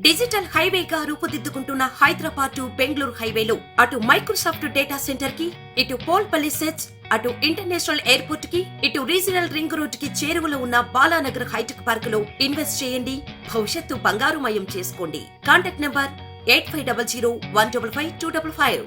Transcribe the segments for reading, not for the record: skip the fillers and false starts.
Digital హైవేగా రూపుదిద్దుకుంటున్న Hyderabad to Bengaluru హైవేలో అటు Microsoft data centre కి, ఇటు పోల్పల్లి సెట్స్, అటు ఇంటర్నేషనల్ ఎయిర్పోర్ట్ కి, ఇటు రీజనల్ రింగ్ రోడ్ కి చేరువలో ఉన్న బాలానగర్ హైటెక్ పార్క్ లో ఇన్వెస్ట్ చేయండి. భవిష్యత్తు బంగారుమయం చేసుకోండి. Contact number 8500155255.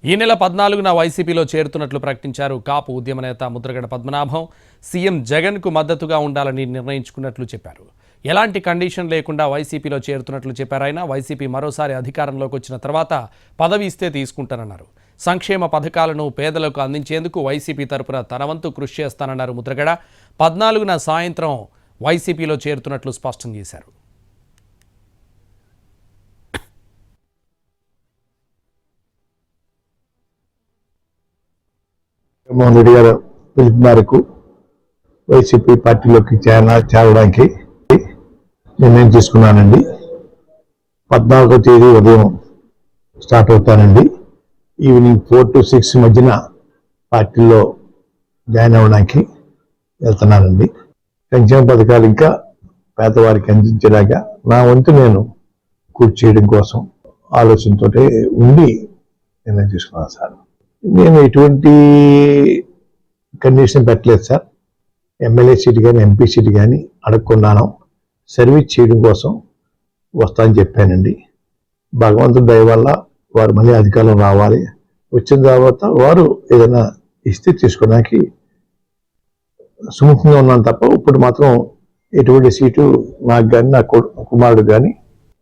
ఈ నెల 14న వైసీపీలో చేరుతున్నట్లు ప్రకటించారు కాపు ఉద్యమ నేత ముద్రగడ పద్మనాభం. సీఎం జగన్కు మద్దతుగా ఉండాలని నిర్ణయించుకున్నట్లు చెప్పారు. ఎలాంటి కండిషన్ లేకుండా వైసీపీలో చేరుతున్నట్లు చెప్పారు ఆయన. వైసీపీ మరోసారి అధికారంలోకి వచ్చిన తర్వాత పదవి ఇస్తే తీసుకుంటానన్నారు. సంక్షేమ పథకాలను పేదలకు అందించేందుకు వైసీపీ తరపున తన వంతు కృషి చేస్తానన్నారు ముద్రగడ. 14న సాయంత్రం వైసీపీలో చేరుతున్నట్లు స్పష్టం చేశారు. జగన్మోహన్ రెడ్డి గారు పిలుపు మేరకు వైసీపీ పార్టీలోకి చేరడానికి నిర్ణయం తీసుకున్నానండి. 14వ తేదీ ఉదయం స్టార్ట్ అవుతానండి. ఈవినింగ్ 4 to 6 మధ్యన పార్టీలో జాయిన్ అవ్వడానికి వెళ్తున్నానండి. సంక్షేమ పథకాలు ఇంకా పేదవారికి అందించేలాగా నా వంతు నేను కృషి చేయడం కోసం ఆలోచనతో ఉండి నిర్ణయం తీసుకున్నాను సార్. నేను ఎటువంటి కండిషన్ పెట్టలేదు సార్. ఎమ్మెల్యే సీట్ కానీ ఎంపీ సీట్ కానీ అడగకున్నాను. సర్వీస్ చేయడం కోసం వస్తానని చెప్పానండి. భగవంతుడి దయ వల్ల వారు మళ్ళీ అధికారం రావాలి. వచ్చిన తర్వాత వారు ఏదైనా ఇస్తే తీసుకోవడానికి సుముఖంగా ఉన్నాను తప్ప ఇప్పుడు మాత్రం ఎటువంటి సీటు నాకు కానీ నా కుమారుడు కానీ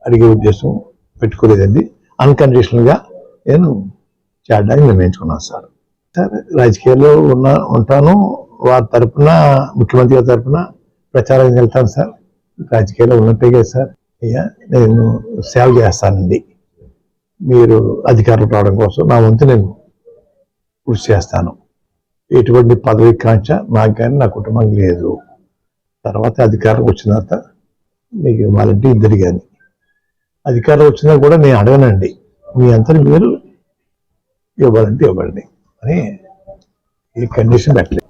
అడిగే ఉద్దేశం పెట్టుకోలేదండి. అన్కండిషనల్గా నేను చేరడానికి నిర్ణయించుకున్నాను సార్. రాజకీయాల్లో ఉంటాను. వారి తరఫున ముఖ్యమంత్రి గారి తరఫున ప్రచారానికి వెళ్తాను సార్. రాజకీయాల్లో ఉన్నట్టే కదా సార్. అయ్యా నేను సేవ చేస్తానండి. మీరు అధికారం రావడం కోసం నా వంతు నేను కృషి చేస్తాను. ఎటువంటి పదవి కాంక్ష నాకు కానీ నా కుటుంబానికి లేదు. తర్వాత అధికారం వచ్చిన తర్వాత మీకు ఇవ్వాలంటే ఇద్దరు కానీ అధికారం వచ్చినా కూడా నేను అడగనండి. మీ అంతా మీరు ఇవ్వాలంటే ఇవ్వండి అని ఈ కండిషన్ పెట్టలేదు.